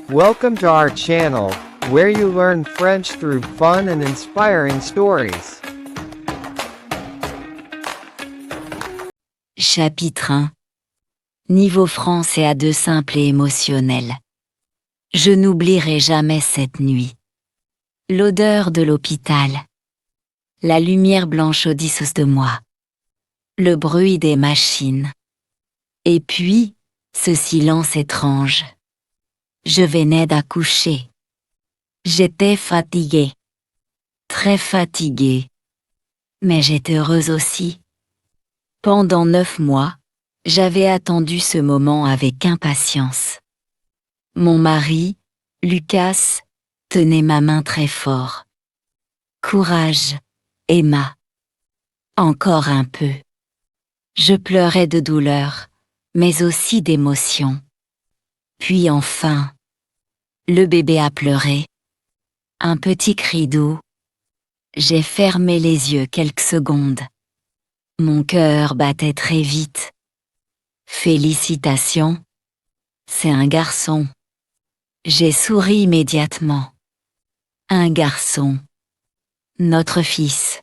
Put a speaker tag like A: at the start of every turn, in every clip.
A: Welcome to our channel, where you learn French through fun and inspiring stories.
B: Chapitre 1. Niveau français à deux simple et émotionnel. Je n'oublierai jamais cette nuit. L'odeur de l'hôpital. La lumière blanche odysseuse de moi. Le bruit des machines. Et puis, ce silence étrange. Je venais d'accoucher. J'étais fatiguée. Très fatiguée. Mais j'étais heureuse aussi. Pendant 9 mois, j'avais attendu ce moment avec impatience. Mon mari, Lucas, tenait ma main très fort. Courage, Emma. Encore un peu. Je pleurais de douleur, mais aussi d'émotion. Puis enfin, le bébé a pleuré. Un petit cri doux. J'ai fermé les yeux quelques secondes. Mon cœur battait très vite. Félicitations. C'est un garçon. J'ai souri immédiatement. Un garçon. Notre fils.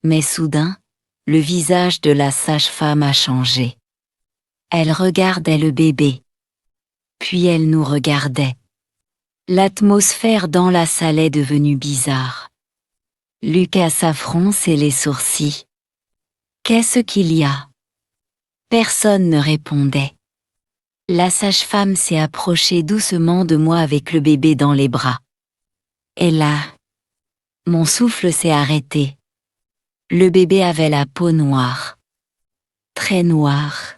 B: Mais soudain, le visage de la sage-femme a changé. Elle regardait le bébé. Puis elle nous regardait. L'atmosphère dans la salle est devenue bizarre. Lucas a froncé les sourcils. Qu'est-ce qu'il y a? Personne ne répondait. La sage-femme s'est approchée doucement de moi avec le bébé dans les bras. Et là, mon souffle s'est arrêté. Le bébé avait la peau noire. Très noire.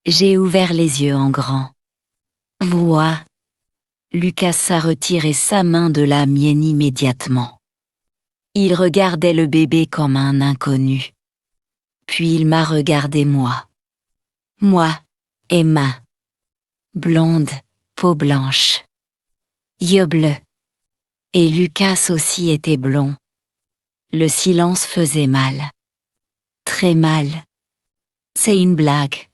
B: J'ai ouvert les yeux en grand. Vois. Lucas a retiré sa main de la mienne immédiatement. Il regardait le bébé comme un inconnu. Puis il m'a regardé moi. Moi, Emma. Blonde, peau blanche. Yeux bleus. Et Lucas aussi était blond. Le silence faisait mal. Très mal. C'est une blague,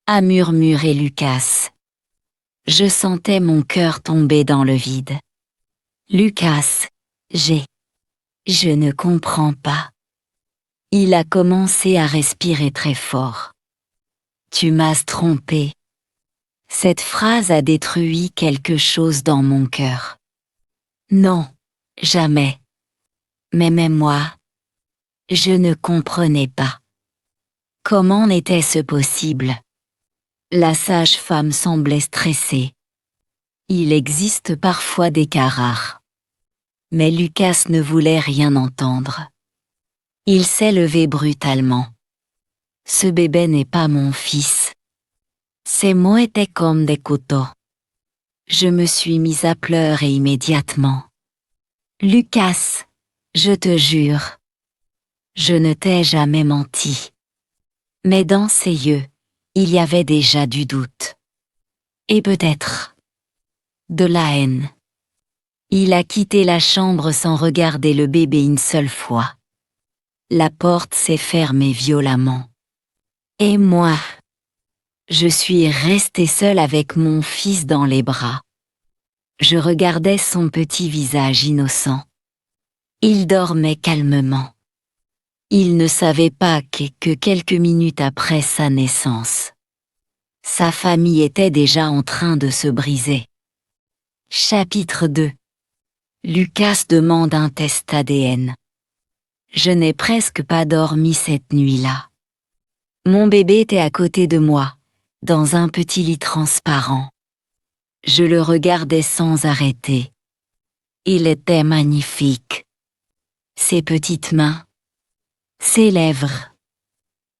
B: a murmuré Lucas. Je sentais mon cœur tomber dans le vide. Lucas, je ne comprends pas. Il a commencé à respirer très fort. Tu m'as trompé. Cette phrase a détruit quelque chose dans mon cœur. Non, jamais. Mais même moi, je ne comprenais pas. Comment était-ce possible? La sage-femme semblait stressée. Il existe parfois des cas rares. Mais Lucas ne voulait rien entendre. Il s'est levé brutalement. Ce bébé n'est pas mon fils. Ses mots étaient comme des couteaux. Je me suis mise à pleurer immédiatement. Lucas, je te jure. Je ne t'ai jamais menti. Mais dans ses yeux, il y avait déjà du doute. Et peut-être de la haine. Il a quitté la chambre sans regarder le bébé une seule fois. La porte s'est fermée violemment. Et moi, je suis restée seule avec mon fils dans les bras. Je regardais son petit visage innocent. Il dormait calmement. Il ne savait pas que quelques minutes après sa naissance, sa famille était déjà en train de se briser. Chapitre 2. Lucas demande un test ADN. Je n'ai presque pas dormi cette nuit-là. Mon bébé était à côté de moi, dans un petit lit transparent. Je le regardais sans arrêter. Il était magnifique. Ses petites mains, ses lèvres,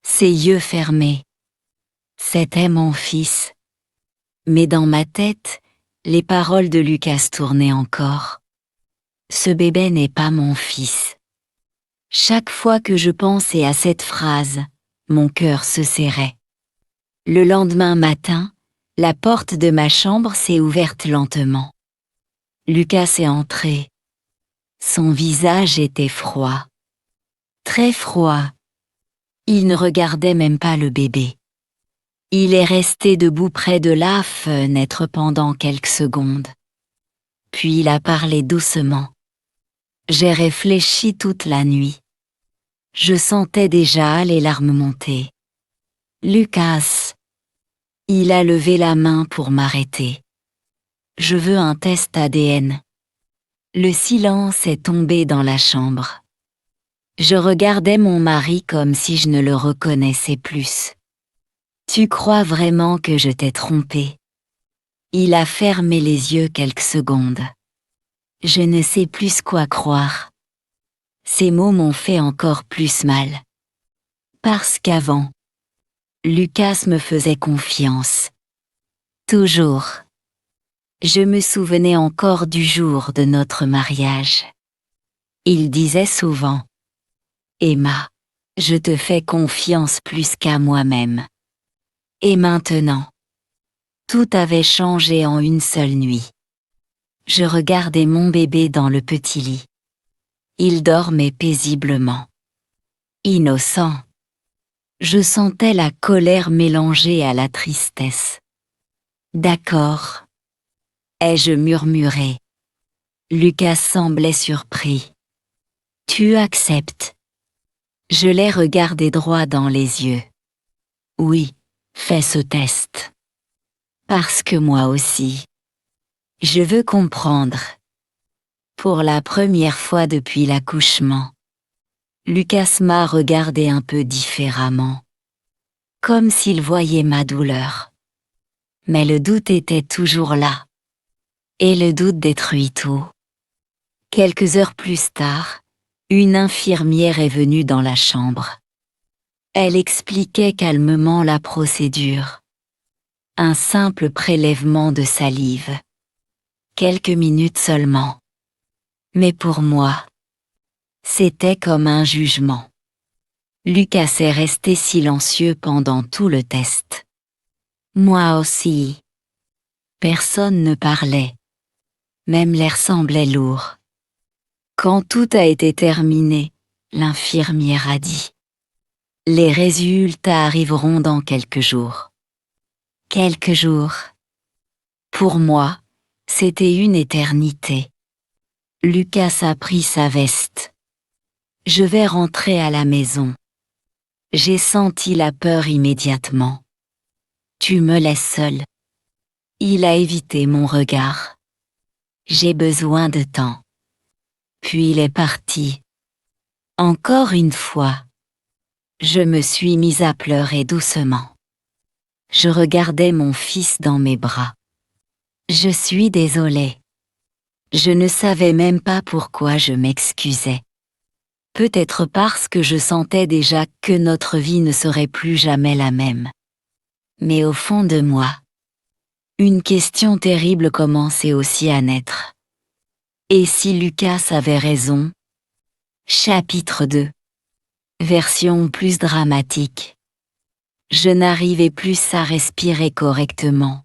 B: ses yeux fermés. C'était mon fils. Mais dans ma tête, les paroles de Lucas tournaient encore. Ce bébé n'est pas mon fils. Chaque fois que je pensais à cette phrase, mon cœur se serrait. Le lendemain matin, la porte de ma chambre s'est ouverte lentement. Lucas est entré. Son visage était froid. Très froid. Il ne regardait même pas le bébé. Il est resté debout près de la fenêtre pendant quelques secondes. Puis il a parlé doucement. J'ai réfléchi toute la nuit. Je sentais déjà les larmes monter. Lucas. Il a levé la main pour m'arrêter. Je veux un test ADN. Le silence est tombé dans la chambre. Je regardais mon mari comme si je ne le reconnaissais plus. Tu crois vraiment que je t'ai trompé? Il a fermé les yeux quelques secondes. Je ne sais plus quoi croire. Ces mots m'ont fait encore plus mal. Parce qu'avant, Lucas me faisait confiance. Toujours. Je me souvenais encore du jour de notre mariage. Il disait souvent: Emma, je te fais confiance plus qu'à moi-même. Et maintenant, tout avait changé en une seule nuit. Je regardais mon bébé dans le petit lit. Il dormait paisiblement. Innocent. Je sentais la colère mélangée à la tristesse. D'accord. Ai-je murmuré. Lucas semblait surpris. Tu acceptes? Je l'ai regardé droit dans les yeux. Oui, fais ce test. Parce que moi aussi. Je veux comprendre. Pour la première fois depuis l'accouchement, Lucas m'a regardé un peu différemment. Comme s'il voyait ma douleur. Mais le doute était toujours là. Et le doute détruit tout. Quelques heures plus tard, une infirmière est venue dans la chambre. Elle expliquait calmement la procédure. Un simple prélèvement de salive. Quelques minutes seulement. Mais pour moi, c'était comme un jugement. Lucas est resté silencieux pendant tout le test. Moi aussi. Personne ne parlait. Même l'air semblait lourd. Quand tout a été terminé, l'infirmière a dit: les résultats arriveront dans quelques jours. Quelques jours. Pour moi, c'était une éternité. Lucas a pris sa veste. Je vais rentrer à la maison. J'ai senti la peur immédiatement. Tu me laisses seule. Il a évité mon regard. J'ai besoin de temps. Puis il est parti. Encore une fois. Je me suis mise à pleurer doucement. Je regardais mon fils dans mes bras. Je suis désolée. Je ne savais même pas pourquoi je m'excusais. Peut-être parce que je sentais déjà que notre vie ne serait plus jamais la même. Mais au fond de moi, une question terrible commençait aussi à naître. Et si Lucas avait raison? Chapitre 2. Version plus dramatique. Je n'arrivais plus à respirer correctement.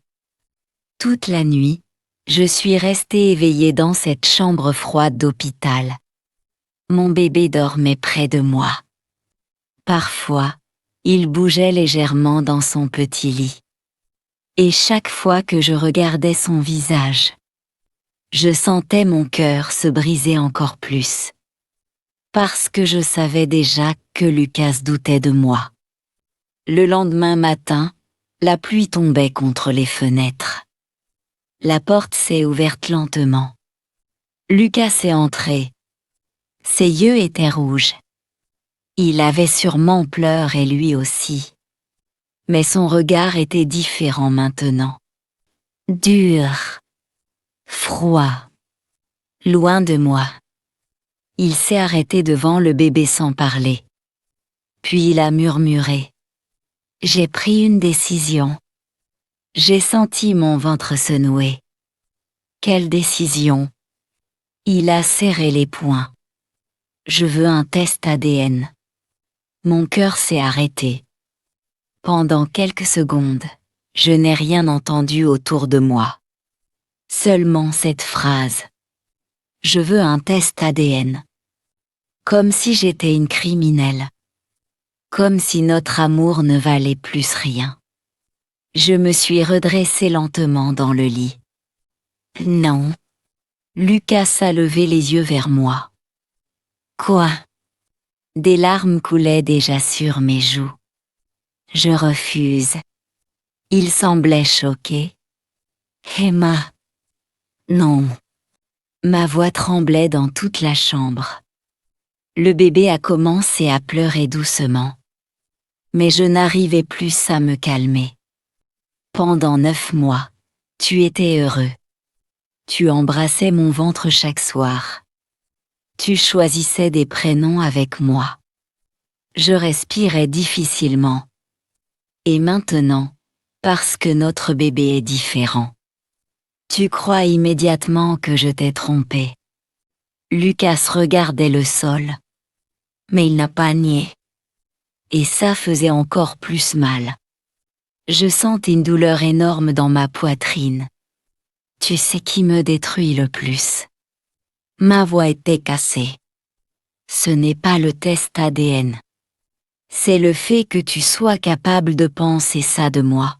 B: Toute la nuit, je suis restée éveillée dans cette chambre froide d'hôpital. Mon bébé dormait près de moi. Parfois, il bougeait légèrement dans son petit lit. Et chaque fois que je regardais son visage, je sentais mon cœur se briser encore plus. Parce que je savais déjà que Lucas doutait de moi. Le lendemain matin, la pluie tombait contre les fenêtres. La porte s'est ouverte lentement. Lucas est entré. Ses yeux étaient rouges. Il avait sûrement pleuré lui aussi. Mais son regard était différent maintenant. Dur. Froid. Loin de moi. Il s'est arrêté devant le bébé sans parler. Puis il a murmuré. J'ai pris une décision. J'ai senti mon ventre se nouer. Quelle décision? Il a serré les poings. Je veux un test ADN. Mon cœur s'est arrêté. Pendant quelques secondes, je n'ai rien entendu autour de moi. Seulement cette phrase. Je veux un test ADN. Comme si j'étais une criminelle. Comme si notre amour ne valait plus rien. Je me suis redressée lentement dans le lit. Non. Lucas a levé les yeux vers moi. Quoi? Des larmes coulaient déjà sur mes joues. Je refuse. Il semblait choqué. Emma. Non. Ma voix tremblait dans toute la chambre. Le bébé a commencé à pleurer doucement. Mais je n'arrivais plus à me calmer. Pendant 9 mois, tu étais heureux. Tu embrassais mon ventre chaque soir. Tu choisissais des prénoms avec moi. Je respirais difficilement. Et maintenant, parce que notre bébé est différent, tu crois immédiatement que je t'ai trompé. Lucas regardait le sol. Mais il n'a pas nié. Et ça faisait encore plus mal. Je sentais une douleur énorme dans ma poitrine. Tu sais qui me détruit le plus? Ma voix était cassée. Ce n'est pas le test ADN. C'est le fait que tu sois capable de penser ça de moi.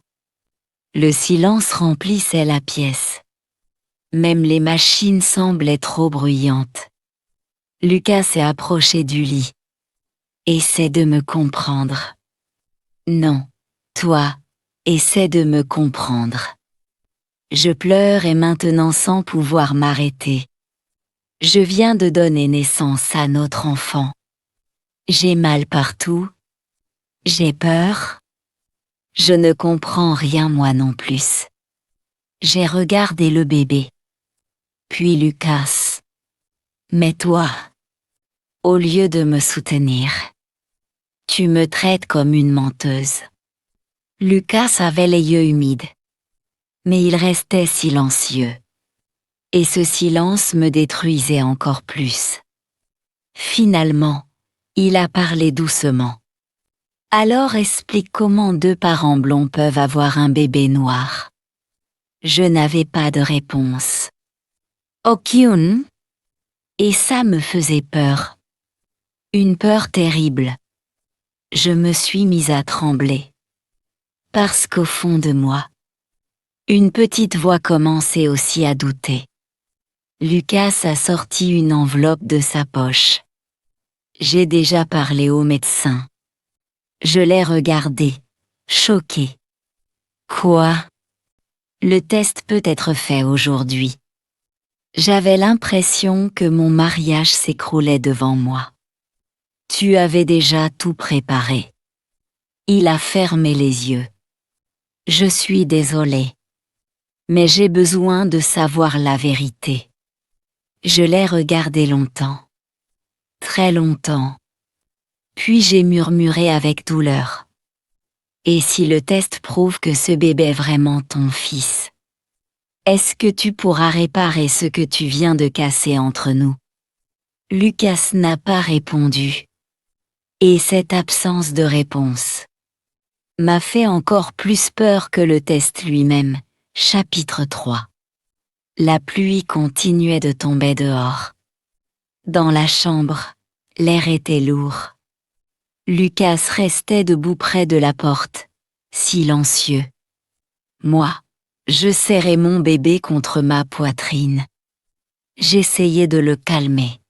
B: Le silence remplissait la pièce. Même les machines semblaient trop bruyantes. Lucas s'est approché du lit. Essaie de me comprendre. Non, toi, essaie de me comprendre. Je pleure et maintenant sans pouvoir m'arrêter. Je viens de donner naissance à notre enfant. J'ai mal partout. J'ai peur. Je ne comprends rien moi non plus. J'ai regardé le bébé. Puis Lucas. Mais toi, au lieu de me soutenir, tu me traites comme une menteuse. Lucas avait les yeux humides. Mais il restait silencieux. Et ce silence me détruisait encore plus. Finalement, il a parlé doucement. Alors explique comment 2 parents blonds peuvent avoir un bébé noir. Je n'avais pas de réponse. Aucune. Et ça me faisait peur. Une peur terrible. Je me suis mise à trembler. Parce qu'au fond de moi, une petite voix commençait aussi à douter. Lucas a sorti une enveloppe de sa poche. J'ai déjà parlé au médecin. Je l'ai regardé, choqué. Quoi? Le test peut être fait aujourd'hui. J'avais l'impression que mon mariage s'écroulait devant moi. Tu avais déjà tout préparé. Il a fermé les yeux. Je suis désolée. Mais j'ai besoin de savoir la vérité. Je l'ai regardé longtemps. Très longtemps. Puis j'ai murmuré avec douleur. Et si le test prouve que ce bébé est vraiment ton fils? Est-ce que tu pourras réparer ce que tu viens de casser entre nous? Lucas n'a pas répondu. Et cette absence de réponse m'a fait encore plus peur que le test lui-même. Chapitre 3. La pluie continuait de tomber dehors. Dans la chambre, l'air était lourd. Lucas restait debout près de la porte, silencieux. Moi, je serrais mon bébé contre ma poitrine. J'essayais de le calmer.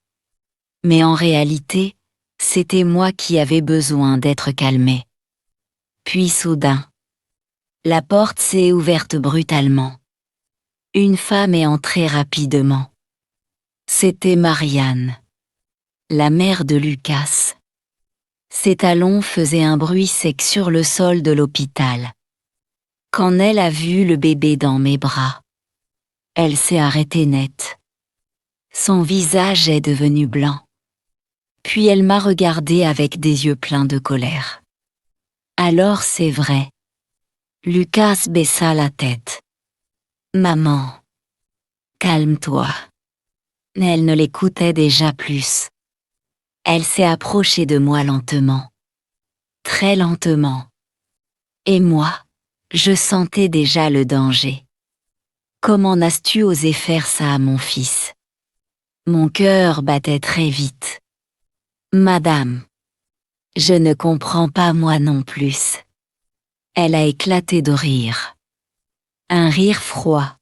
B: Mais en réalité, c'était moi qui avais besoin d'être calmé. Puis soudain, la porte s'est ouverte brutalement. Une femme est entrée rapidement. C'était Marianne, la mère de Lucas. Ses talons faisaient un bruit sec sur le sol de l'hôpital. Quand elle a vu le bébé dans mes bras, elle s'est arrêtée net. Son visage est devenu blanc. Puis elle m'a regardé avec des yeux pleins de colère. Alors c'est vrai. Lucas baissa la tête. Maman, calme-toi. Elle ne l'écoutait déjà plus. Elle s'est approchée de moi lentement. Très lentement. Et moi, je sentais déjà le danger. Comment n'as-tu osé faire ça à mon fils? Mon cœur battait très vite. Madame, je ne comprends pas moi non plus. Elle a éclaté de rire. Un rire froid.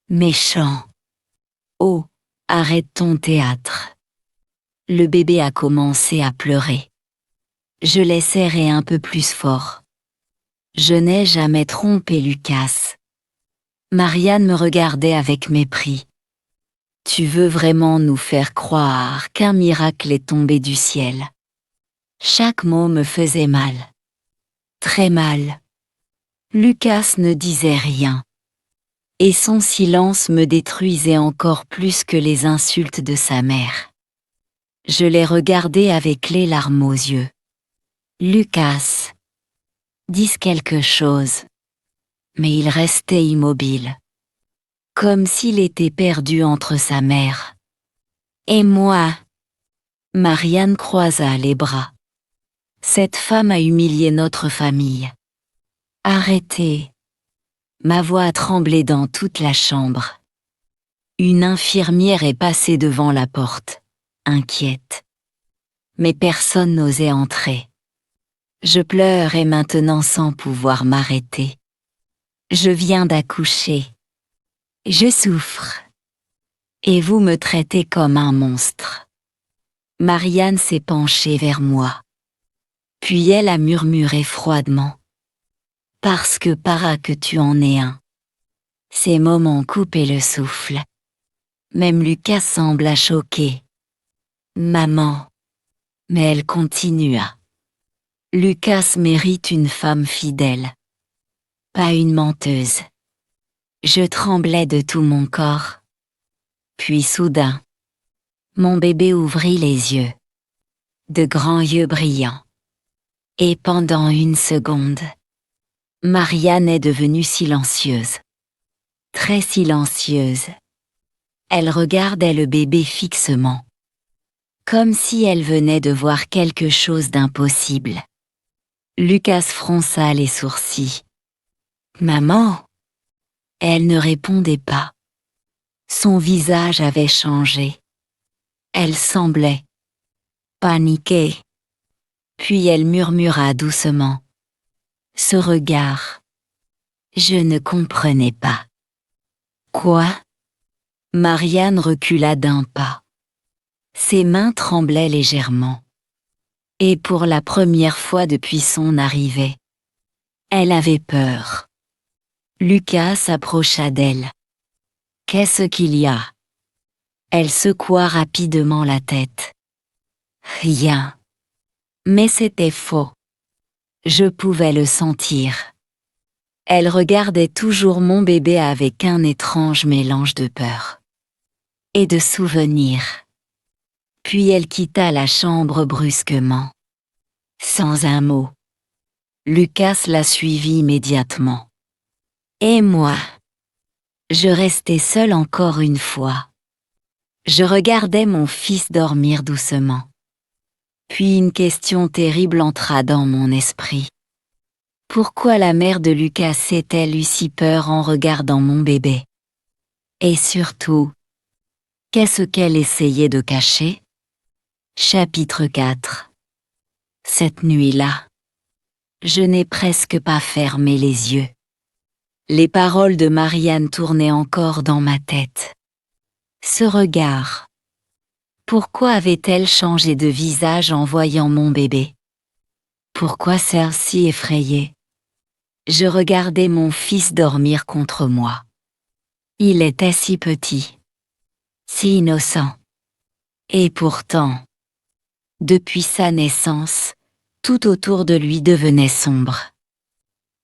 B: Méchant. Oh, arrête ton théâtre. Le bébé a commencé à pleurer. Je l'ai serré un peu plus fort. Je n'ai jamais trompé Lucas. Marianne me regardait avec mépris. Tu veux vraiment nous faire croire qu'un miracle est tombé du ciel? Chaque mot me faisait mal. Très mal. Lucas ne disait rien. Et son silence me détruisait encore plus que les insultes de sa mère. Je l'ai regardé avec les larmes aux yeux. Lucas. Dis quelque chose. Mais il restait immobile. Comme s'il était perdu entre sa mère et moi. Marianne croisa les bras. Cette femme a humilié notre famille. Arrêtez. Ma voix a tremblé dans toute la chambre. Une infirmière est passée devant la porte, inquiète. Mais personne n'osait entrer. Je pleurais maintenant sans pouvoir m'arrêter. Je viens d'accoucher. Je souffre. Et vous me traitez comme un monstre. Marianne s'est penchée vers moi. Puis elle a murmuré froidement. Parce que tu en es un. Ces mots m'ont coupé le souffle. Même Lucas sembla choqué. Maman. Mais elle continua. Lucas mérite une femme fidèle. Pas une menteuse. Je tremblais de tout mon corps. Puis soudain, mon bébé ouvrit les yeux. De grands yeux brillants. Et pendant une seconde, Marianne est devenue silencieuse. Très silencieuse. Elle regardait le bébé fixement. Comme si elle venait de voir quelque chose d'impossible. Lucas fronça les sourcils. Maman. Elle ne répondait pas. Son visage avait changé. Elle semblait paniquée. Puis elle murmura doucement. Ce regard. Je ne comprenais pas. Quoi? Marianne recula d'un pas. Ses mains tremblaient légèrement. Et pour la première fois depuis son arrivée, elle avait peur. Lucas s'approcha d'elle. Qu'est-ce qu'il y a? Elle secoua rapidement la tête. Rien. Mais c'était faux. Je pouvais le sentir. Elle regardait toujours mon bébé avec un étrange mélange de peur et de souvenirs. Puis elle quitta la chambre brusquement. Sans un mot. Lucas la suivit immédiatement. Et moi? Je restais seule encore une fois. Je regardais mon fils dormir doucement. Puis une question terrible entra dans mon esprit. Pourquoi la mère de Lucas s'est-elle eu si peur en regardant mon bébé? Et surtout, qu'est-ce qu'elle essayait de cacher? Chapitre 4. Cette nuit-là, je n'ai presque pas fermé les yeux. Les paroles de Marianne tournaient encore dans ma tête. Ce regard. Pourquoi avait-elle changé de visage en voyant mon bébé? Pourquoi s'être si effrayée? Je regardais mon fils dormir contre moi. Il était si petit, si innocent. Et pourtant, depuis sa naissance, tout autour de lui devenait sombre.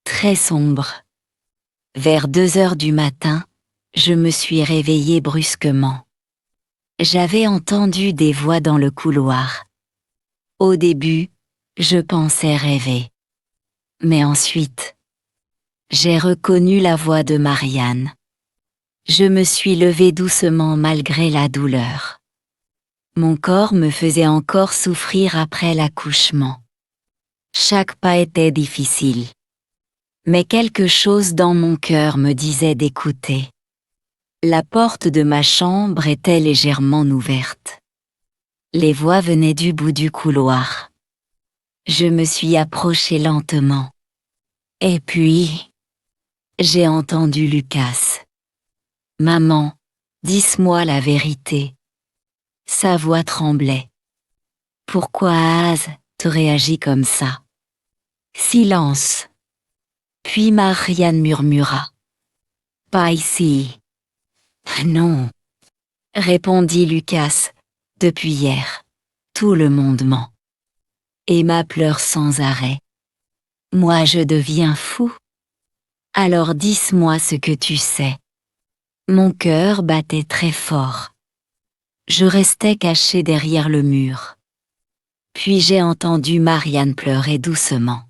B: Très sombre. Vers 2 heures du matin, je me suis réveillée brusquement. J'avais entendu des voix dans le couloir. Au début, je pensais rêver. Mais ensuite, j'ai reconnu la voix de Marianne. Je me suis levée doucement malgré la douleur. Mon corps me faisait encore souffrir après l'accouchement. Chaque pas était difficile. Mais quelque chose dans mon cœur me disait d'écouter. La porte de ma chambre était légèrement ouverte. Les voix venaient du bout du couloir. Je me suis approchée lentement. Et puis, j'ai entendu Lucas. Maman, dis-moi la vérité. Sa voix tremblait. Pourquoi Az te réagit comme ça? Silence. Puis Marianne murmura. Pas ici. Non, répondit Lucas. Depuis hier, tout le monde ment. Emma pleure sans arrêt. Moi je deviens fou. Alors dis-moi ce que tu sais. Mon cœur battait très fort. Je restais caché derrière le mur. Puis j'ai entendu Marianne pleurer doucement.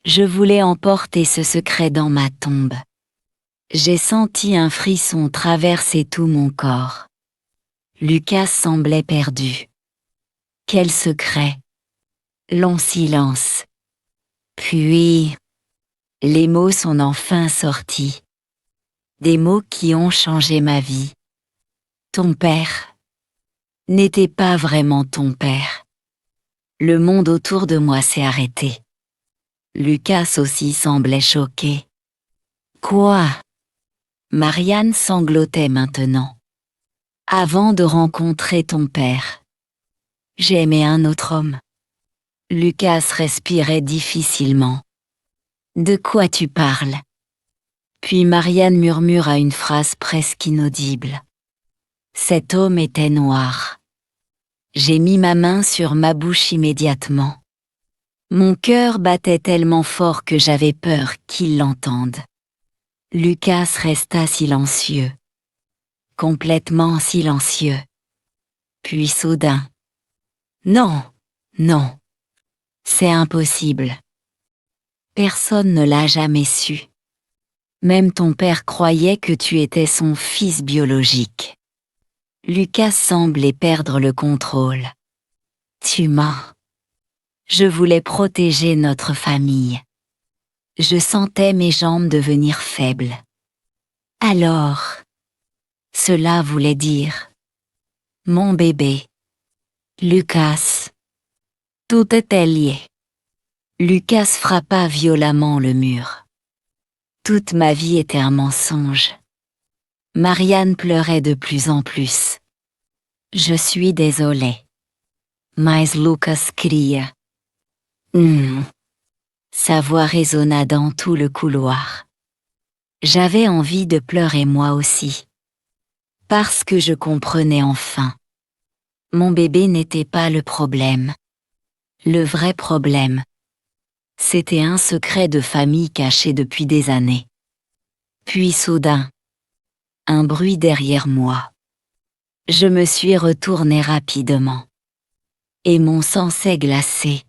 B: Je voulais emporter ce secret dans ma tombe. J'ai senti un frisson traverser tout mon corps. Lucas semblait perdu. Quel secret? Long silence. Puis, les mots sont enfin sortis. Des mots qui ont changé ma vie. Ton père n'était pas vraiment ton père. Le monde autour de moi s'est arrêté. Lucas aussi semblait choqué. Quoi? Marianne sanglotait maintenant. Avant de rencontrer ton père, j'ai aimé un autre homme. Lucas respirait difficilement. De quoi tu parles? Puis Marianne murmura une phrase presque inaudible. Cet homme était noir. J'ai mis ma main sur ma bouche immédiatement. Mon cœur battait tellement fort que j'avais peur qu'il l'entende. Lucas resta silencieux. Complètement silencieux. Puis soudain. Non, non. C'est impossible. Personne ne l'a jamais su. Même ton père croyait que tu étais son fils biologique. Lucas semblait perdre le contrôle. Tu mens. Je voulais protéger notre famille. Je sentais mes jambes devenir faibles. Alors, cela voulait dire mon bébé. Lucas. Tout était lié. Lucas frappa violemment le mur. Toute ma vie était un mensonge. Marianne pleurait de plus en plus. Je suis désolée. Mais Lucas cria. Sa voix résonna dans tout le couloir. J'avais envie de pleurer moi aussi. Parce que je comprenais enfin. Mon bébé n'était pas le problème. Le vrai problème, c'était un secret de famille caché depuis des années. Puis soudain, un bruit derrière moi. Je me suis retournée rapidement. Et mon sang s'est glacé.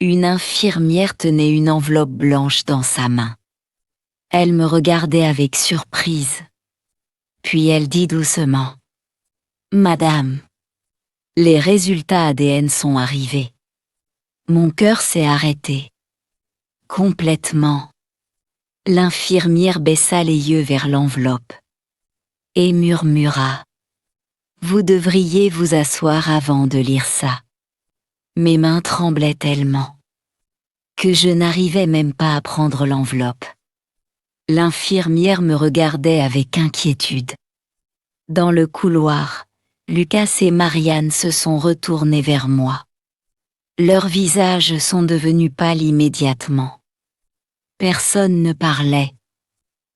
B: Une infirmière tenait une enveloppe blanche dans sa main. Elle me regardait avec surprise. Puis elle dit doucement. Madame, les résultats ADN sont arrivés. Mon cœur s'est arrêté. Complètement. L'infirmière baissa les yeux vers l'enveloppe. Et murmura. Vous devriez vous asseoir avant de lire ça. Mes mains tremblaient tellement que je n'arrivais même pas à prendre l'enveloppe. L'infirmière me regardait avec inquiétude. Dans le couloir, Lucas et Marianne se sont retournés vers moi. Leurs visages sont devenus pâles immédiatement. Personne ne parlait.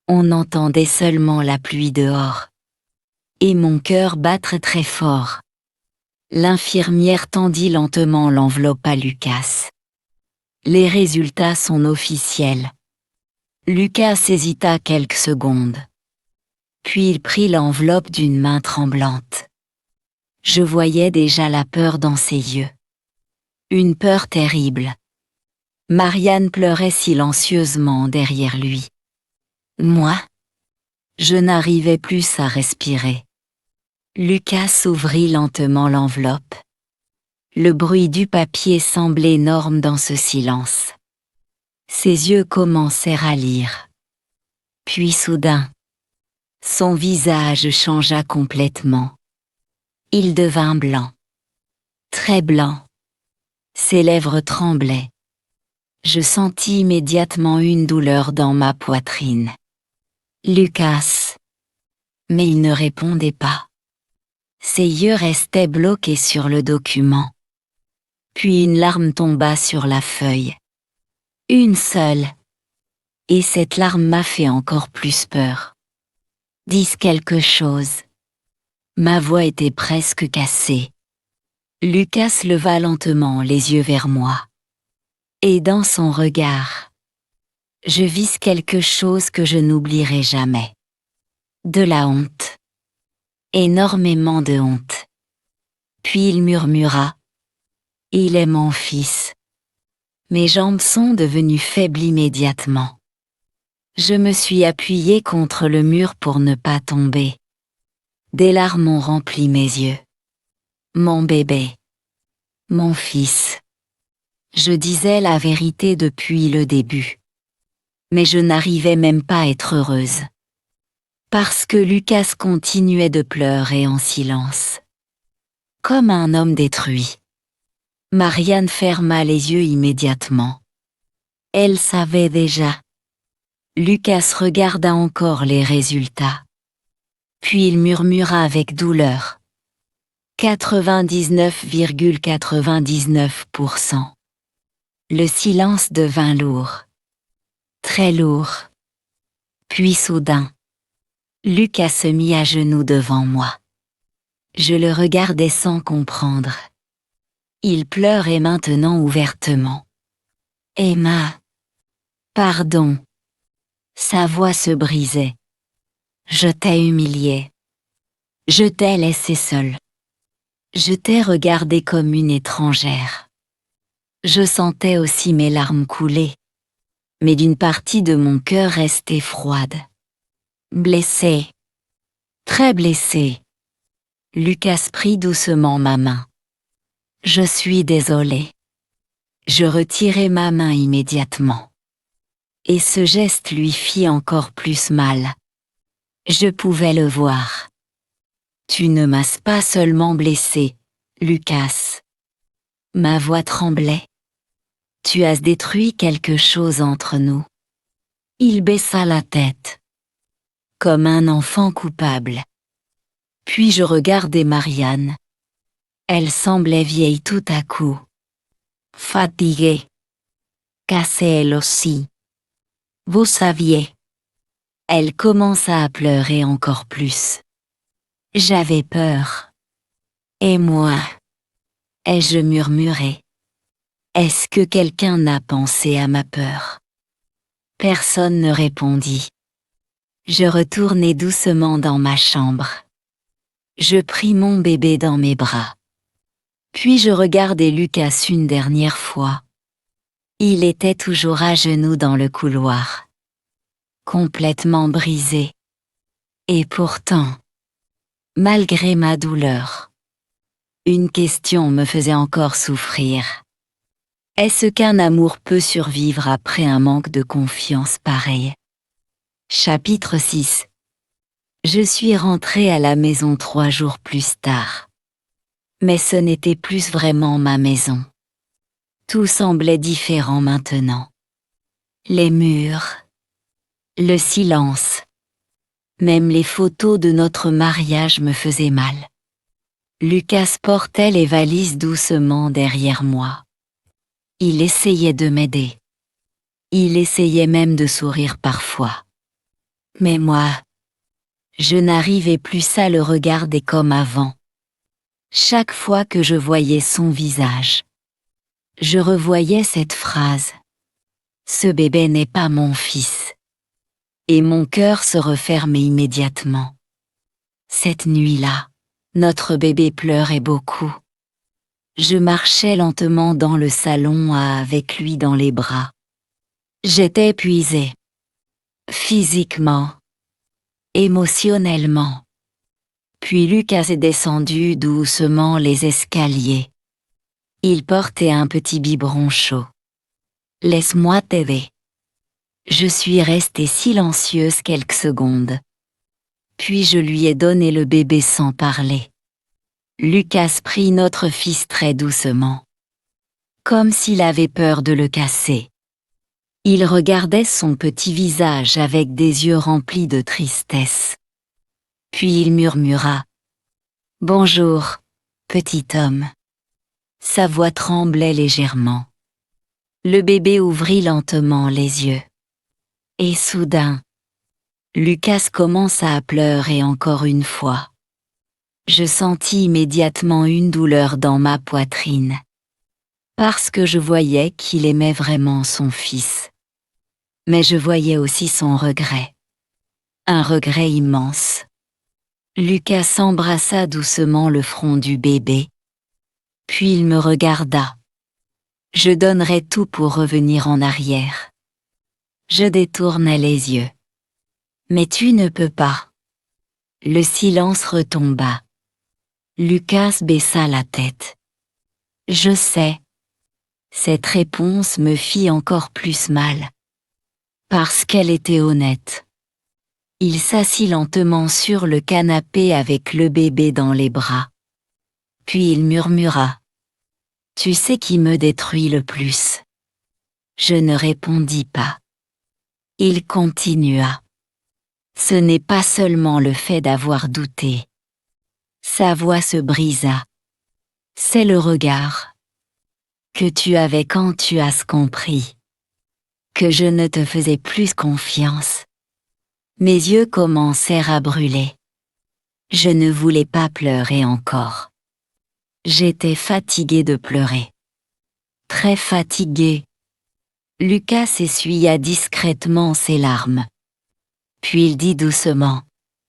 B: On entendait seulement la pluie dehors. Et mon cœur battre très fort. L'infirmière tendit lentement l'enveloppe à Lucas. Les résultats sont officiels. Lucas hésita quelques secondes. Puis il prit l'enveloppe d'une main tremblante. Je voyais déjà la peur dans ses yeux. Une peur terrible. Marianne pleurait silencieusement derrière lui. Moi, je n'arrivais plus à respirer. Lucas ouvrit lentement l'enveloppe. Le bruit du papier semblait énorme dans ce silence. Ses yeux commencèrent à lire. Puis soudain, son visage changea complètement. Il devint blanc. Très blanc. Ses lèvres tremblaient. Je sentis immédiatement une douleur dans ma poitrine. Lucas. Mais il ne répondait pas. Ses yeux restaient bloqués sur le document. Puis une larme tomba sur la feuille. Une seule. Et cette larme m'a fait encore plus peur. Dis quelque chose. Ma voix était presque cassée. Lucas leva lentement les yeux vers moi. Et dans son regard, je vis quelque chose que je n'oublierai jamais. De la honte. Énormément de honte. Puis il murmura. Il est mon fils. Mes jambes sont devenues faibles immédiatement. Je me suis appuyée contre le mur pour ne pas tomber. Des larmes ont rempli mes yeux. Mon bébé. Mon fils. Je disais la vérité depuis le début. Mais je n'arrivais même pas à être heureuse. Parce que Lucas continuait de pleurer en silence. Comme un homme détruit. Marianne ferma les yeux immédiatement. Elle savait déjà. Lucas regarda encore les résultats. Puis il murmura avec douleur. 99,99%. Le silence devint lourd. Très lourd. Puis soudain, Lucas se mit à genoux devant moi. Je le regardais sans comprendre. Il pleurait maintenant ouvertement. Emma. Pardon. Sa voix se brisait. Je t'ai humiliée. Je t'ai laissée seule. Je t'ai regardée comme une étrangère. Je sentais aussi mes larmes couler. Mais d'une partie de mon cœur restait froide. Blessée. Très blessée. Lucas prit doucement ma main. Je suis désolée. Je retirai ma main immédiatement. Et ce geste lui fit encore plus mal. Je pouvais le voir. Tu ne m'as pas seulement blessé, Lucas. Ma voix tremblait. Tu as détruit quelque chose entre nous. Il baissa la tête. Comme un enfant coupable. Puis je regardai Marianne. Elle semblait vieille tout à coup. Fatiguée. Cassée elle aussi. Vous saviez. Elle commença à pleurer encore plus. J'avais peur. Et moi? Ai-je murmuré. Est-ce que quelqu'un a pensé à ma peur? Personne ne répondit. Je retournai doucement dans ma chambre. Je pris mon bébé dans mes bras. Puis je regardai Lucas une dernière fois. Il était toujours à genoux dans le couloir. Complètement brisé. Et pourtant, malgré ma douleur, une question me faisait encore souffrir. Est-ce qu'un amour peut survivre après un manque de confiance pareil? Chapitre 6. Je suis rentrée à la maison 3 jours plus tard. Mais ce n'était plus vraiment ma maison. Tout semblait différent maintenant. Les murs. Le silence. Même les photos de notre mariage me faisaient mal. Lucas portait les valises doucement derrière moi. Il essayait de m'aider. Il essayait même de sourire parfois. Mais moi, je n'arrivais plus à le regarder comme avant. Chaque fois que je voyais son visage, je revoyais cette phrase. Ce bébé n'est pas mon fils. Et mon cœur se refermait immédiatement. Cette nuit-là, notre bébé pleurait beaucoup. Je marchais lentement dans le salon avec lui dans les bras. J'étais épuisée. Physiquement. Émotionnellement. Puis Lucas est descendu doucement les escaliers. Il portait un petit biberon chaud. Laisse-moi t'aider. Je suis restée silencieuse quelques secondes. Puis je lui ai donné le bébé sans parler. Lucas prit notre fils très doucement. Comme s'il avait peur de le casser. Il regardait son petit visage avec des yeux remplis de tristesse. Puis il murmura « Bonjour, petit homme ». Sa voix tremblait légèrement. Le bébé ouvrit lentement les yeux. Et soudain, Lucas commença à pleurer encore une fois. Je sentis immédiatement une douleur dans ma poitrine. Parce que je voyais qu'il aimait vraiment son fils. Mais je voyais aussi son regret. Un regret immense. Lucas embrassa doucement le front du bébé. Puis il me regarda. Je donnerais tout pour revenir en arrière. Je détournai les yeux. Mais tu ne peux pas. Le silence retomba. Lucas baissa la tête. Je sais. Cette réponse me fit encore plus mal. Parce qu'elle était honnête. Il s'assit lentement sur le canapé avec le bébé dans les bras. Puis il murmura. « Tu sais qui me détruit le plus ?» Je ne répondis pas. Il continua. « Ce n'est pas seulement le fait d'avoir douté. » Sa voix se brisa. « C'est le regard que tu avais quand tu as compris que je ne te faisais plus confiance. » Mes yeux commencèrent à brûler. Je ne voulais pas pleurer encore. J'étais fatiguée de pleurer. Très fatiguée. Lucas essuya discrètement ses larmes. Puis il dit doucement.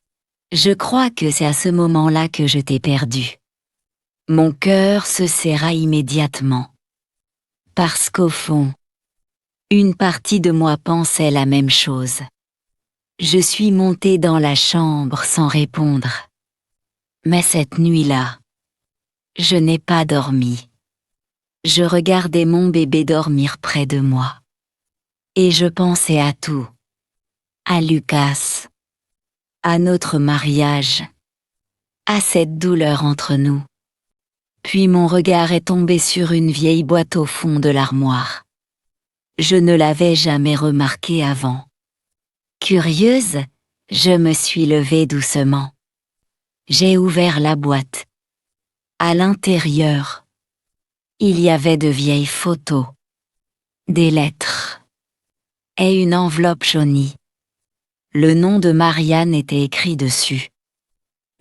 B: « Je crois que c'est à ce moment-là que je t'ai perdu. » Mon cœur se serra immédiatement. Parce qu'au fond, une partie de moi pensait la même chose. Je suis montée dans la chambre sans répondre. Mais cette nuit-là, je n'ai pas dormi. Je regardais mon bébé dormir près de moi. Et je pensais à tout. À Lucas. À notre mariage. À cette douleur entre nous. Puis mon regard est tombé sur une vieille boîte au fond de l'armoire. Je ne l'avais jamais remarquée avant. Curieuse, je me suis levée doucement. J'ai ouvert la boîte. À l'intérieur, il y avait de vieilles photos, des lettres et une enveloppe jaunie. Le nom de Marianne était écrit dessus.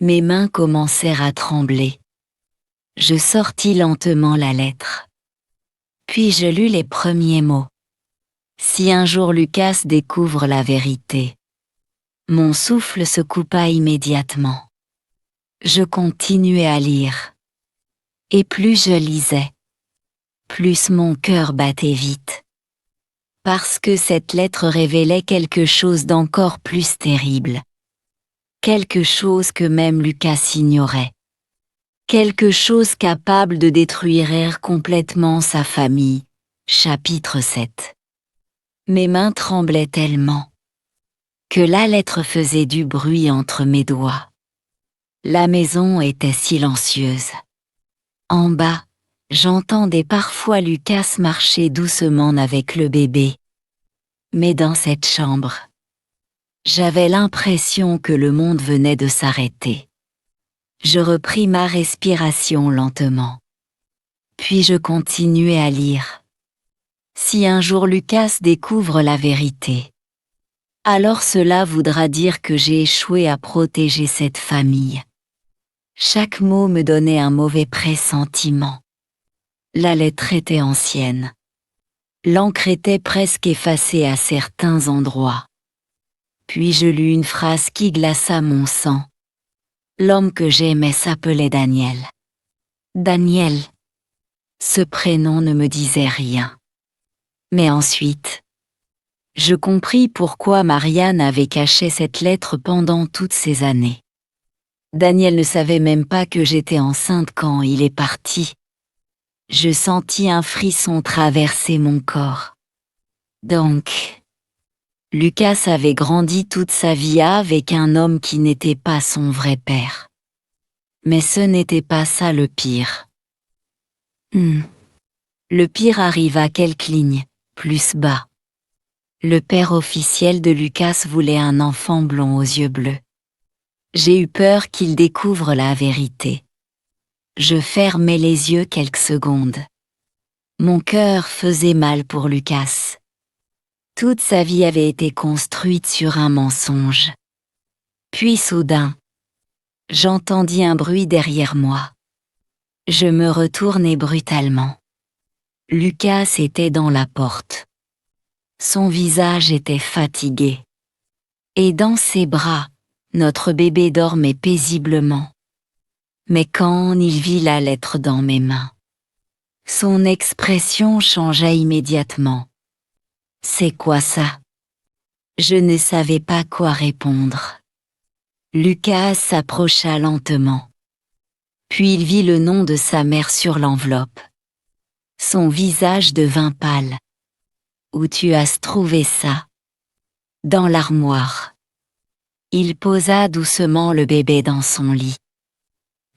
B: Mes mains commencèrent à trembler. Je sortis lentement la lettre. Puis je lus les premiers mots. Si un jour Lucas découvre la vérité. Mon souffle se coupa immédiatement. Je continuai à lire. Et plus je lisais, plus mon cœur battait vite. Parce que cette lettre révélait quelque chose d'encore plus terrible. Quelque chose que même Lucas ignorait. Quelque chose capable de détruire complètement sa famille. Chapitre 7. Mes mains tremblaient tellement que la lettre faisait du bruit entre mes doigts. La maison était silencieuse. En bas, j'entendais parfois Lucas marcher doucement avec le bébé. Mais dans cette chambre, j'avais l'impression que le monde venait de s'arrêter. Je repris ma respiration lentement. Puis je continuai à lire. Si un jour Lucas découvre la vérité, alors cela voudra dire que j'ai échoué à protéger cette famille. Chaque mot me donnait un mauvais pressentiment. La lettre était ancienne. L'encre était presque effacée à certains endroits. Puis je lus une phrase qui glaça mon sang. L'homme que j'aimais s'appelait Daniel. Daniel. Ce prénom ne me disait rien. Mais ensuite, je compris pourquoi Marianne avait caché cette lettre pendant toutes ces années. Daniel ne savait même pas que j'étais enceinte quand il est parti. Je sentis un frisson traverser mon corps. Donc, Lucas avait grandi toute sa vie avec un homme qui n'était pas son vrai père. Mais ce n'était pas ça le pire. Le pire arriva quelques lignes plus bas. Le père officiel de Lucas voulait un enfant blond aux yeux bleus. J'ai eu peur qu'il découvre la vérité. Je fermai les yeux quelques secondes. Mon cœur faisait mal pour Lucas. Toute sa vie avait été construite sur un mensonge. Puis soudain, j'entendis un bruit derrière moi. Je me retournai brutalement. Lucas était dans la porte. Son visage était fatigué. Et dans ses bras, notre bébé dormait paisiblement. Mais quand il vit la lettre dans mes mains, son expression changea immédiatement. « C'est quoi ça ?» Je ne savais pas quoi répondre. Lucas s'approcha lentement. Puis il vit le nom de sa mère sur l'enveloppe. Son visage devint pâle. « Où tu as trouvé ça ?»« Dans l'armoire. » Il posa doucement le bébé dans son lit.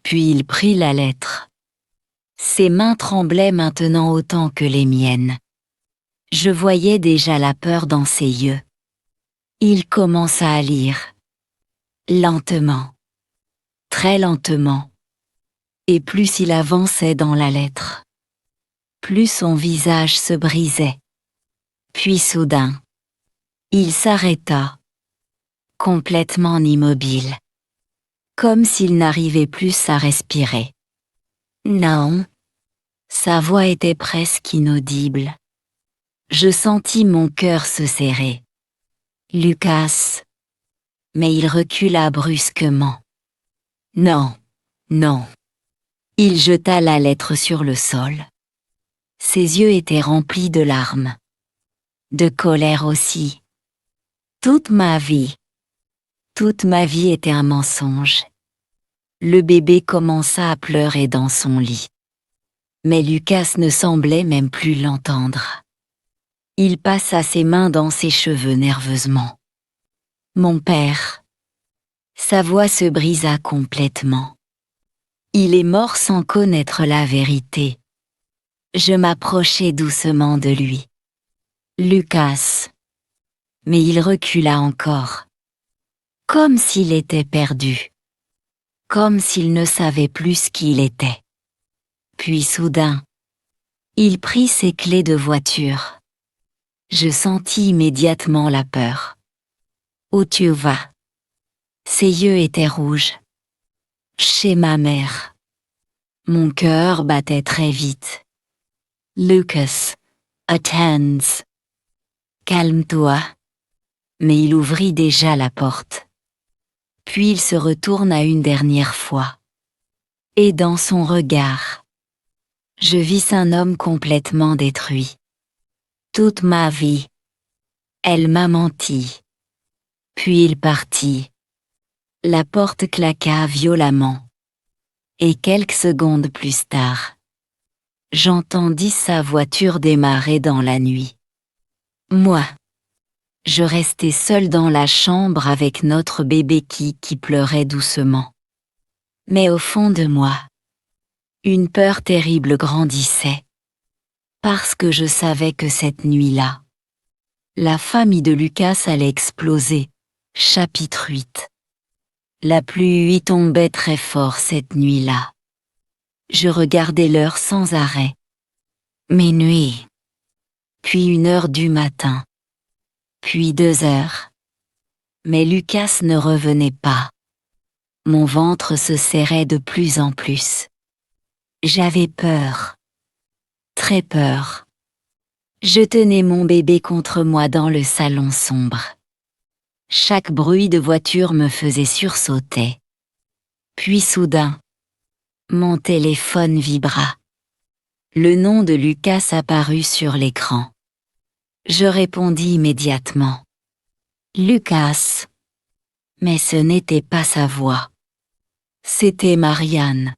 B: Puis il prit la lettre. Ses mains tremblaient maintenant autant que les miennes. Je voyais déjà la peur dans ses yeux. Il commença à lire. Lentement. Très lentement. Et plus il avançait dans la lettre, plus son visage se brisait. Puis soudain, il s'arrêta, complètement immobile, comme s'il n'arrivait plus à respirer. Non. Sa voix était presque inaudible. Je sentis mon cœur se serrer. Lucas. Mais il recula brusquement. Non, non. Il jeta la lettre sur le sol. Ses yeux étaient remplis de larmes. De colère aussi. Toute ma vie était un mensonge. Le bébé commença à pleurer dans son lit. Mais Lucas ne semblait même plus l'entendre. Il passa ses mains dans ses cheveux nerveusement. Mon père. Sa voix se brisa complètement. Il est mort sans connaître la vérité. Je m'approchai doucement de lui. Lucas. Mais il recula encore. Comme s'il était perdu. Comme s'il ne savait plus qui il était. Puis soudain, il prit ses clés de voiture. Je sentis immédiatement la peur. Où tu vas? Ses yeux étaient rouges. Chez ma mère. Mon cœur battait très vite. Lucas, attends. Calme-toi. Mais il ouvrit déjà la porte. Puis il se retourna une dernière fois. Et dans son regard, je vis un homme complètement détruit. Toute ma vie, elle m'a menti. Puis il partit. La porte claqua violemment. Et quelques secondes plus tard, j'entendis sa voiture démarrer dans la nuit. Moi, je restais seule dans la chambre avec notre bébé qui pleurait doucement. Mais au fond de moi, une peur terrible grandissait. Parce que je savais que cette nuit-là, la famille de Lucas allait exploser. Chapitre 8. La pluie tombait très fort cette nuit-là. Je regardais l'heure sans arrêt. Minuit. Puis 1 heure du matin. Puis 2 heures. Mais Lucas ne revenait pas. Mon ventre se serrait de plus en plus. J'avais peur. Très peur. Je tenais mon bébé contre moi dans le salon sombre. Chaque bruit de voiture me faisait sursauter. Puis soudain, mon téléphone vibra. Le nom de Lucas apparut sur l'écran. Je répondis immédiatement. Lucas. Mais ce n'était pas sa voix. C'était Marianne.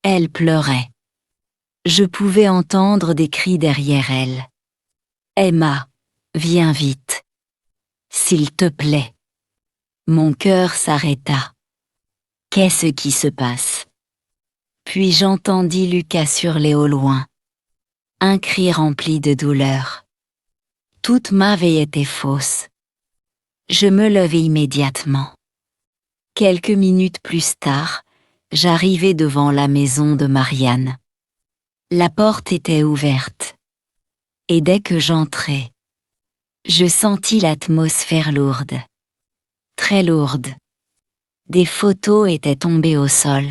B: Elle pleurait. Je pouvais entendre des cris derrière elle. Emma, viens vite. S'il te plaît. Mon cœur s'arrêta. Qu'est-ce qui se passe? Puis j'entendis Lucas hurler au loin. Un cri rempli de douleur. Toute ma veille était fausse. Je me levai immédiatement. Quelques minutes plus tard, j'arrivai devant la maison de Marianne. La porte était ouverte. Et dès que j'entrai, je sentis l'atmosphère lourde. Très lourde. Des photos étaient tombées au sol.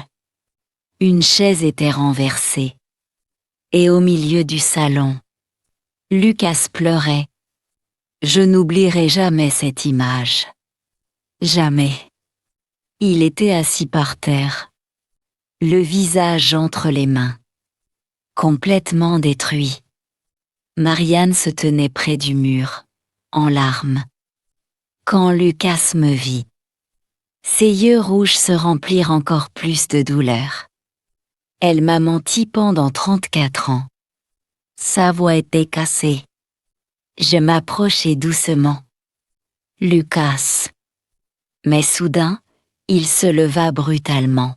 B: Une chaise était renversée. Et au milieu du salon, Lucas pleurait. Je n'oublierai jamais cette image. Jamais. Il était assis par terre, le visage entre les mains, complètement détruit. Marianne se tenait près du mur, en larmes. Quand Lucas me vit, ses yeux rouges se remplirent encore plus de douleur. Elle m'a menti pendant 34 ans. Sa voix était cassée. Je m'approchai doucement. Lucas. Mais soudain, il se leva brutalement.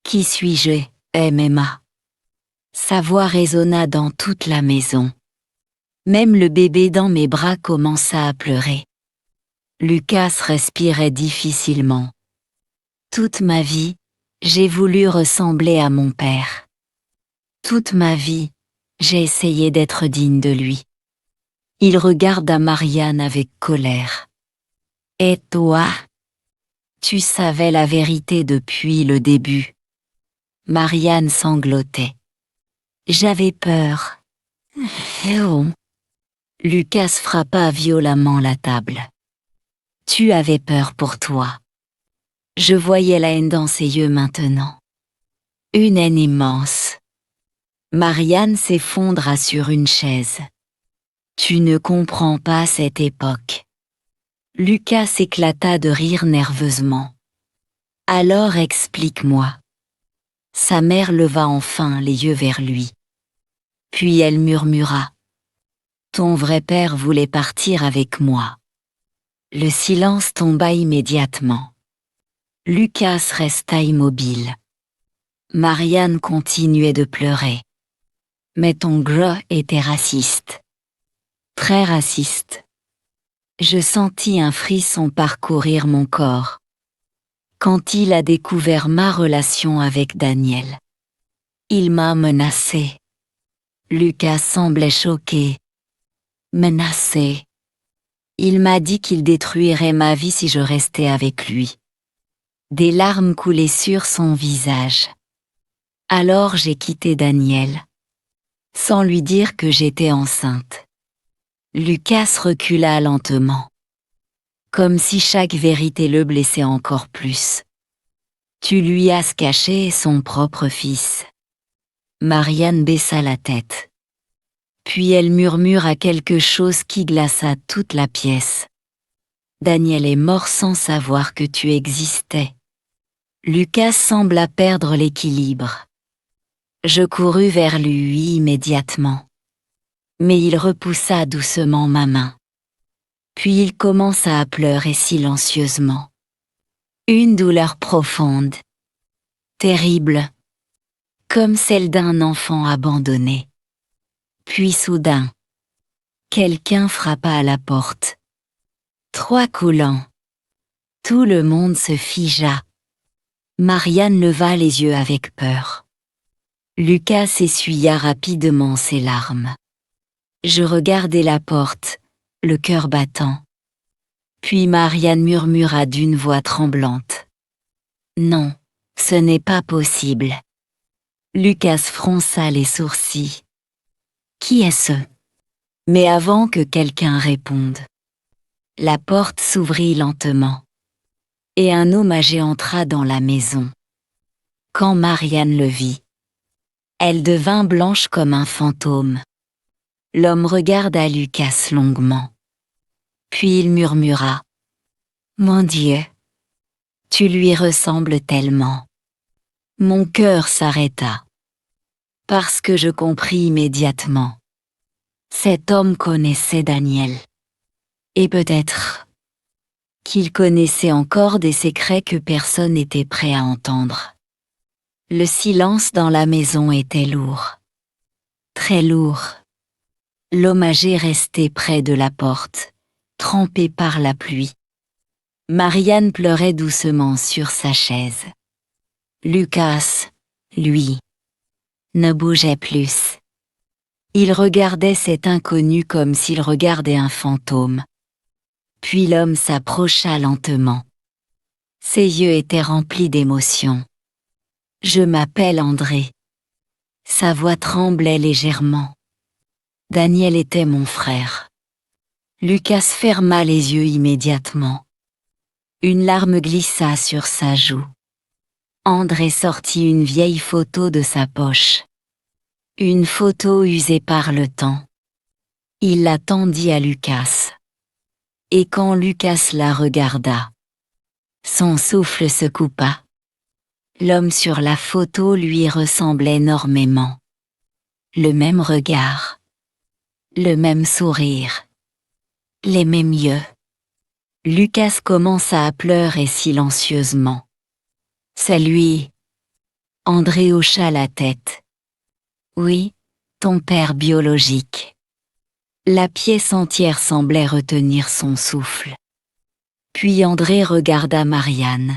B: Qui suis-je, Emma? Sa voix résonna dans toute la maison. Même le bébé dans mes bras commença à pleurer. Lucas respirait difficilement. Toute ma vie, j'ai voulu ressembler à mon père. Toute ma vie, j'ai essayé d'être digne de lui. Il regarda Marianne avec colère. Et toi? Tu savais la vérité depuis le début. Marianne sanglotait. J'avais peur. Oh. Lucas frappa violemment la table. Tu avais peur pour toi. Je voyais la haine dans ses yeux maintenant. Une haine immense. Marianne s'effondra sur une chaise. Tu ne comprends pas cette époque. Lucas éclata de rire nerveusement. Alors explique-moi. Sa mère leva enfin les yeux vers lui. Puis elle murmura. Ton vrai père voulait partir avec moi. Le silence tomba immédiatement. Lucas resta immobile. Marianne continuait de pleurer. Mais ton gros était raciste. Très raciste. Je sentis un frisson parcourir mon corps. Quand il a découvert ma relation avec Daniel. Il m'a menacé. Lucas semblait choqué. Menacé. Il m'a dit qu'il détruirait ma vie si je restais avec lui. Des larmes coulaient sur son visage. Alors j'ai quitté Daniel. Sans lui dire que j'étais enceinte. Lucas recula lentement. Comme si chaque vérité le blessait encore plus. Tu lui as caché son propre fils. Marianne baissa la tête. Puis elle murmura quelque chose qui glaça toute la pièce. Daniel est mort sans savoir que tu existais. Lucas sembla perdre l'équilibre. Je courus vers lui immédiatement. Mais il repoussa doucement ma main. Puis il commença à pleurer silencieusement. Une douleur profonde, terrible, comme celle d'un enfant abandonné. Puis soudain, quelqu'un frappa à la porte. 3 coups lents. Tout le monde se figea. Marianne leva les yeux avec peur. Lucas essuya rapidement ses larmes. Je regardai la porte, le cœur battant. Puis Marianne murmura d'une voix tremblante. Non, ce n'est pas possible. Lucas fronça les sourcils. Qui est-ce? Mais avant que quelqu'un réponde, la porte s'ouvrit lentement. Et un homme âgé entra dans la maison. Quand Marianne le vit, elle devint blanche comme un fantôme. L'homme regarda Lucas longuement. Puis il murmura. Mon Dieu, tu lui ressembles tellement. Mon cœur s'arrêta. Parce que je compris immédiatement. Cet homme connaissait Daniel. Et peut-être qu'il connaissait encore des secrets que personne n'était prêt à entendre. Le silence dans la maison était lourd. Très lourd. L'homme âgé restait près de la porte, trempé par la pluie. Marianne pleurait doucement sur sa chaise. Lucas, lui, ne bougeait plus. Il regardait cet inconnu comme s'il regardait un fantôme. Puis l'homme s'approcha lentement. Ses yeux étaient remplis d'émotion. « Je m'appelle André. » Sa voix tremblait légèrement. « Daniel était mon frère. » Lucas ferma les yeux immédiatement. Une larme glissa sur sa joue. André sortit une vieille photo de sa poche. Une photo usée par le temps. Il la tendit à Lucas. Et quand Lucas la regarda, son souffle se coupa. L'homme sur la photo lui ressemblait énormément. Le même regard. Le même sourire. Les mêmes yeux. Lucas commença à pleurer silencieusement. « C'est lui. » André hocha la tête. « Oui, ton père biologique. » La pièce entière semblait retenir son souffle. Puis André regarda Marianne.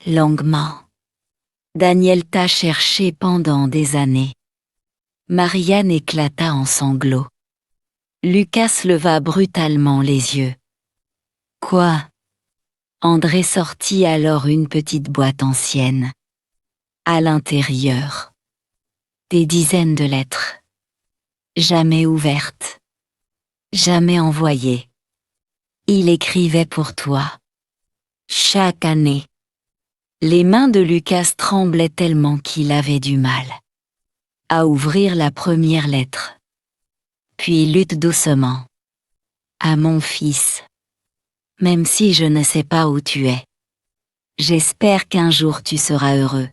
B: Longuement. Daniel t'a cherché pendant des années. Marianne éclata en sanglots. Lucas leva brutalement les yeux. Quoi? André sortit alors une petite boîte ancienne. À l'intérieur, des dizaines de lettres. Jamais ouvertes. Jamais envoyées. Il écrivait pour toi. Chaque année. Les mains de Lucas tremblaient tellement qu'il avait du mal à ouvrir la première lettre. Puis lutte doucement. À mon fils. Même si je ne sais pas où tu es. J'espère qu'un jour tu seras heureux.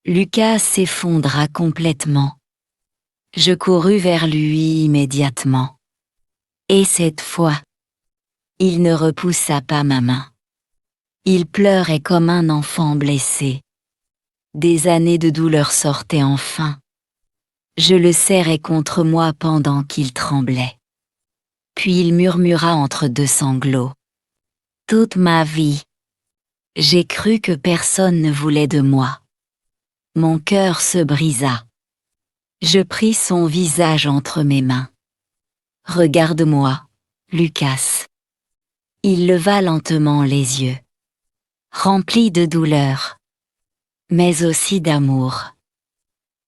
B: Lucas s'effondra complètement. Je courus vers lui immédiatement. Et cette fois, il ne repoussa pas ma main. Il pleurait comme un enfant blessé. Des années de douleur sortaient enfin. Je le serrai contre moi pendant qu'il tremblait. Puis il murmura entre deux sanglots. Toute ma vie, j'ai cru que personne ne voulait de moi. Mon cœur se brisa. Je pris son visage entre mes mains. Regarde-moi, Lucas. Il leva lentement les yeux. Rempli de douleur, mais aussi d'amour.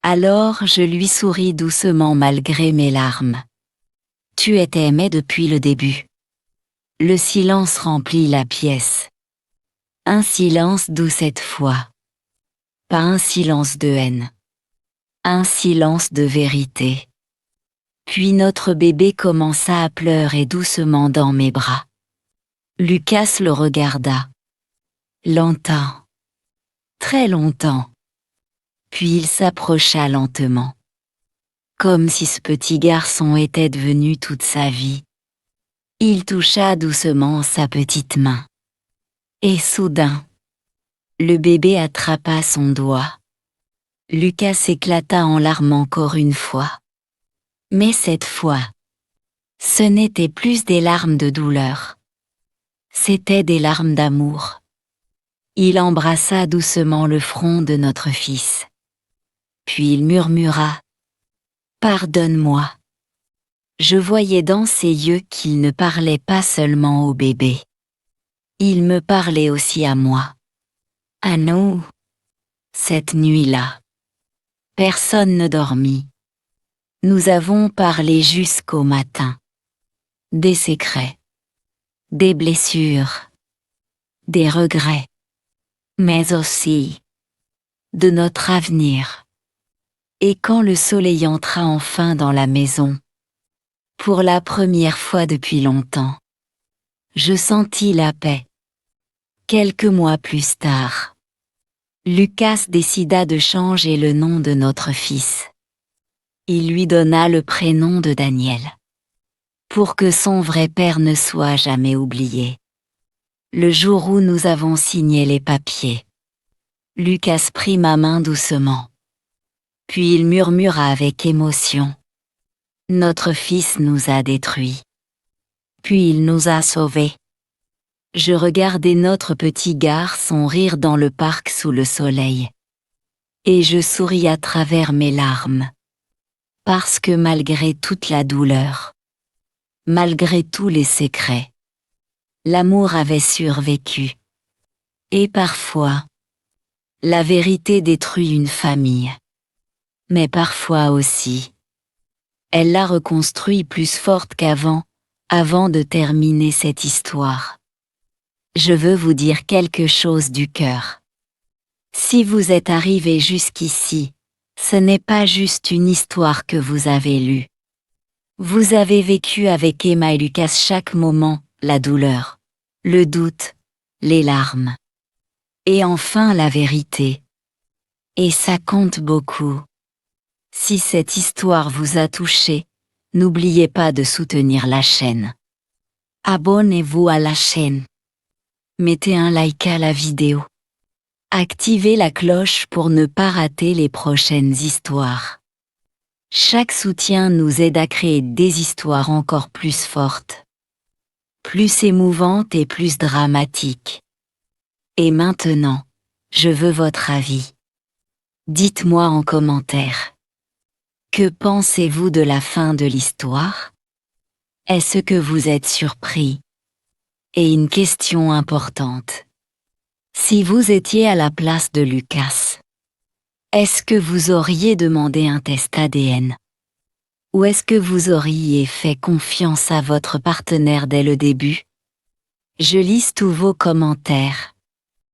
B: Alors je lui souris doucement malgré mes larmes. Tu étais aimé depuis le début. Le silence remplit la pièce. Un silence doux cette fois. Pas un silence de haine. Un silence de vérité. Puis notre bébé commença à pleurer doucement dans mes bras. Lucas le regarda. Longtemps. Très longtemps. Puis il s'approcha lentement. Comme si ce petit garçon était devenu toute sa vie. Il toucha doucement sa petite main. Et soudain, le bébé attrapa son doigt. Lucas éclata en larmes encore une fois. Mais cette fois, ce n'était plus des larmes de douleur. C'étaient des larmes d'amour. Il embrassa doucement le front de notre fils. Puis il murmura « Pardonne-moi ». Je voyais dans ses yeux qu'il ne parlait pas seulement au bébé. Il me parlait aussi à moi. À nous. Cette nuit-là, personne ne dormit. Nous avons parlé jusqu'au matin. Des secrets. Des blessures. Des regrets. Mais aussi de notre avenir. Et quand le soleil entra enfin dans la maison, pour la première fois depuis longtemps, je sentis la paix. Quelques mois plus tard, Lucas décida de changer le nom de notre fils. Il lui donna le prénom de Daniel, pour que son vrai père ne soit jamais oublié. Le jour où nous avons signé les papiers, Lucas prit ma main doucement. Puis il murmura avec émotion. Notre fils nous a détruits. Puis il nous a sauvés. Je regardais notre petit garçon rire dans le parc sous le soleil. Et je souris à travers mes larmes. Parce que malgré toute la douleur, malgré tous les secrets, l'amour avait survécu. Et parfois, la vérité détruit une famille. Mais parfois aussi, elle la reconstruit plus forte qu'avant, avant de terminer cette histoire. Je veux vous dire quelque chose du cœur. Si vous êtes arrivé jusqu'ici, ce n'est pas juste une histoire que vous avez lue. Vous avez vécu avec Emma et Lucas chaque moment, la douleur, le doute, les larmes. Et enfin la vérité. Et ça compte beaucoup. Si cette histoire vous a touché, n'oubliez pas de soutenir la chaîne. Abonnez-vous à la chaîne. Mettez un like à la vidéo. Activez la cloche pour ne pas rater les prochaines histoires. Chaque soutien nous aide à créer des histoires encore plus fortes, plus émouvantes et plus dramatiques. Et maintenant, je veux votre avis. Dites-moi en commentaire. Que pensez-vous de la fin de l'histoire? Est-ce que vous êtes surpris? Et une question importante. Si vous étiez à la place de Lucas, est-ce que vous auriez demandé un test ADN? Ou est-ce que vous auriez fait confiance à votre partenaire dès le début? Je lis tous vos commentaires.